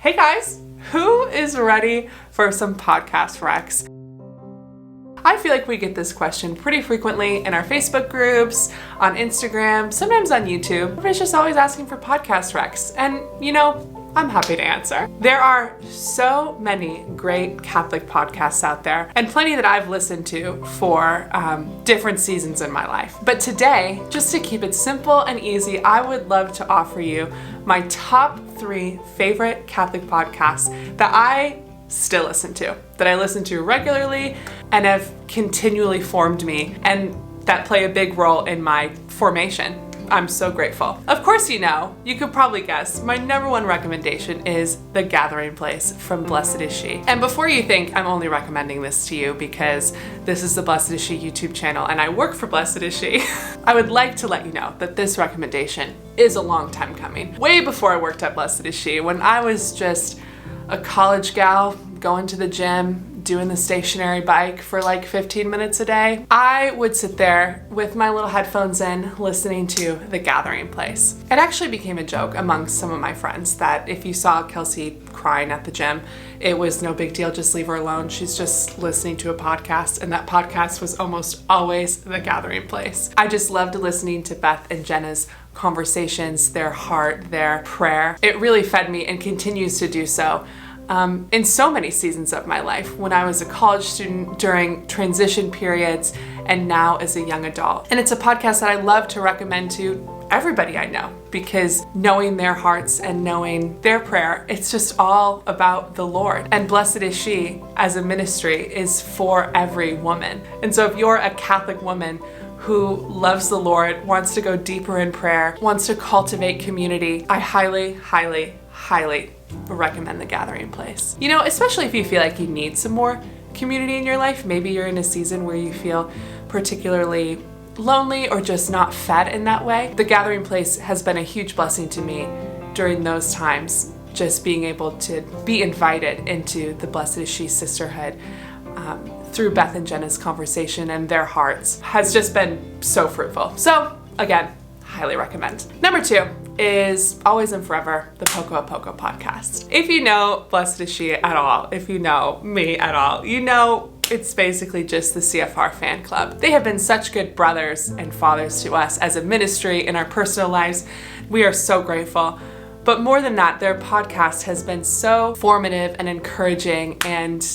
Hey guys, who is ready for some podcast recs? I feel like we get this question pretty frequently in our Facebook groups, on Instagram, sometimes on YouTube. Everybody's just always asking for podcast recs, and I'm happy to answer. There are so many great Catholic podcasts out there, and plenty that I've listened to for different seasons in my life. But today, just to keep it simple and easy, I would love to offer you my top 3 favorite Catholic podcasts that I still listen to, that I listen to regularly and have continually formed me, and that play a big role in my formation. I'm so grateful. Of course, you could probably guess, my number 1 recommendation is The Gathering Place from Blessed Is She. And before you think I'm only recommending this to you because this is the Blessed Is She YouTube channel and I work for Blessed Is She, I would like to let you know that this recommendation is a long time coming. Way before I worked at Blessed Is She, when I was just a college gal going to the gym, doing the stationary bike for like 15 minutes a day, I would sit there with my little headphones in, listening to The Gathering Place. It actually became a joke amongst some of my friends that if you saw Kelsey crying at the gym, it was no big deal, just leave her alone. She's just listening to a podcast, and that podcast was almost always The Gathering Place. I just loved listening to Beth and Jenna's conversations, their heart, their prayer. It really fed me and continues to do so. In so many seasons of my life, when I was a college student, during transition periods, and now as a young adult. And it's a podcast that I love to recommend to everybody I know, because knowing their hearts and knowing their prayer, it's just all about the Lord. And Blessed Is She, as a ministry, is for every woman. And so if you're a Catholic woman who loves the Lord, wants to go deeper in prayer, wants to cultivate community, I highly, highly, highly recommend The Gathering Place. Especially if you feel like you need some more community in your life. Maybe you're in a season where you feel particularly lonely or just not fed in that way. The Gathering Place has been a huge blessing to me during those times, just being able to be invited into the Blessed Is She Sisterhood through Beth and Jenna's conversation and their hearts has just been so fruitful. So again, highly recommend. Number 2 is Always and Forever, the Poco a Poco podcast. If you know Blessed Is She at all, if you know me at all, it's basically just the CFR fan club. They have been such good brothers and fathers to us as a ministry in our personal lives. We are so grateful. But more than that, their podcast has been so formative and encouraging and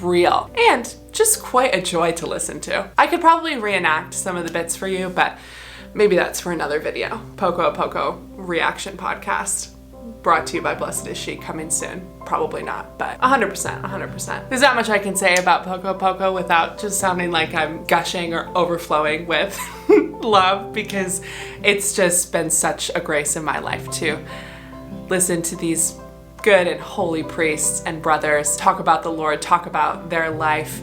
real, and just quite a joy to listen to. I could probably reenact some of the bits for you, but maybe that's for another video. Poco a Poco reaction podcast, brought to you by Blessed Is She, coming soon. Probably not, but 100%. There's not much I can say about Poco a Poco without just sounding like I'm gushing or overflowing with love, because it's just been such a grace in my life to listen to these good and holy priests and brothers talk about the Lord, talk about their life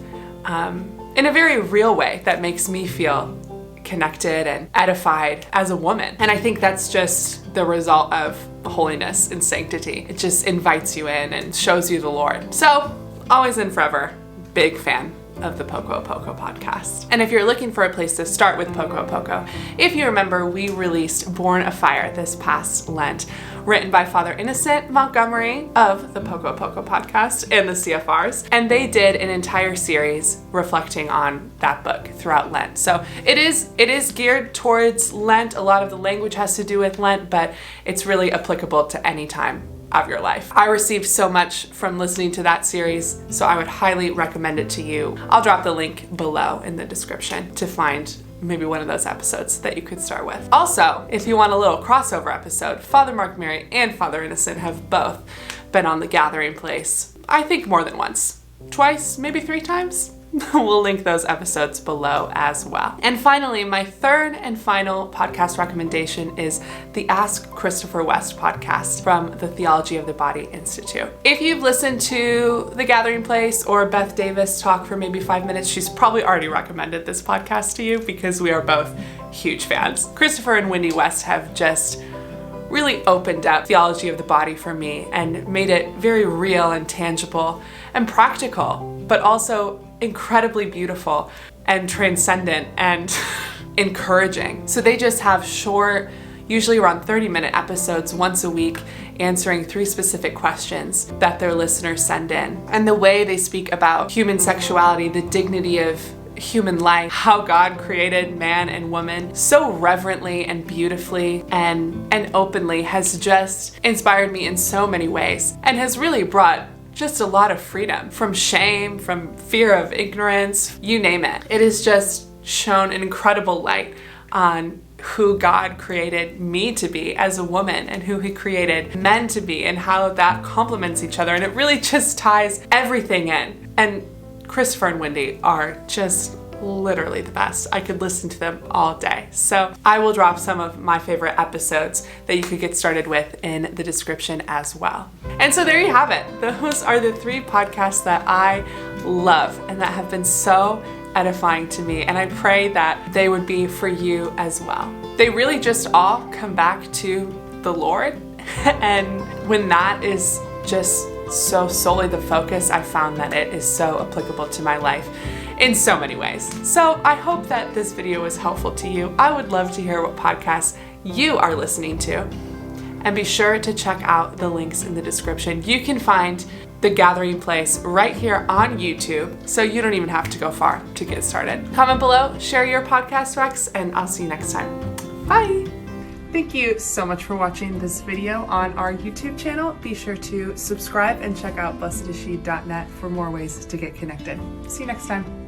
in a very real way that makes me feel connected and edified as a woman. And I think that's just the result of holiness and sanctity. It just invites you in and shows you the Lord. So, Always and Forever, big fan of the Poco a Poco podcast. And if you're looking for a place to start with Poco a Poco, if you remember, we released Born of Fire this past Lent, written by Father Innocent Montgomery of the Poco a Poco podcast and the CFRs. And they did an entire series reflecting on that book throughout Lent. So it is geared towards Lent. A lot of the language has to do with Lent, but it's really applicable to any time of your life. I received so much from listening to that series, so I would highly recommend it to you. I'll drop the link below in the description to find maybe one of those episodes that you could start with. Also, if you want a little crossover episode, Father Mark Mary and Father Innocent have both been on The Gathering Place. I think more than once. Twice, maybe 3 times. We'll link those episodes below as well. And finally, my third and final podcast recommendation is the Ask Christopher West podcast from the Theology of the Body Institute. If you've listened to The Gathering Place or Beth Davis talk for maybe 5 minutes, she's probably already recommended this podcast to you because we are both huge fans. Christopher and Wendy West have just really opened up theology of the body for me and made it very real and tangible and practical, but also incredibly beautiful and transcendent and encouraging. So they just have short, usually around 30-minute episodes once a week answering 3 specific questions that their listeners send in. And the way they speak about human sexuality, the dignity of human life, how God created man and woman so reverently and beautifully and openly has just inspired me in so many ways and has really brought just a lot of freedom from shame, from fear of ignorance, you name it. It has just shone an incredible light on who God created me to be as a woman and who He created men to be and how that complements each other. And it really just ties everything in. And Christopher and Wendy are just literally the best. I could listen to them all day. So I will drop some of my favorite episodes that you could get started with in the description as well. And so there you have it. Those are the 3 podcasts that I love and that have been so edifying to me. And I pray that they would be for you as well. They really just all come back to the Lord. And when that is just so solely the focus, I found that it is so applicable to my life in so many ways. So I hope that this video was helpful to you. I would love to hear what podcasts you are listening to. And be sure to check out the links in the description. You can find The Gathering Place right here on YouTube, so you don't even have to go far to get started. Comment below, share your podcast recs, and I'll see you next time. Bye! Thank you so much for watching this video on our YouTube channel. Be sure to subscribe and check out blessedisshe.net for more ways to get connected. See you next time.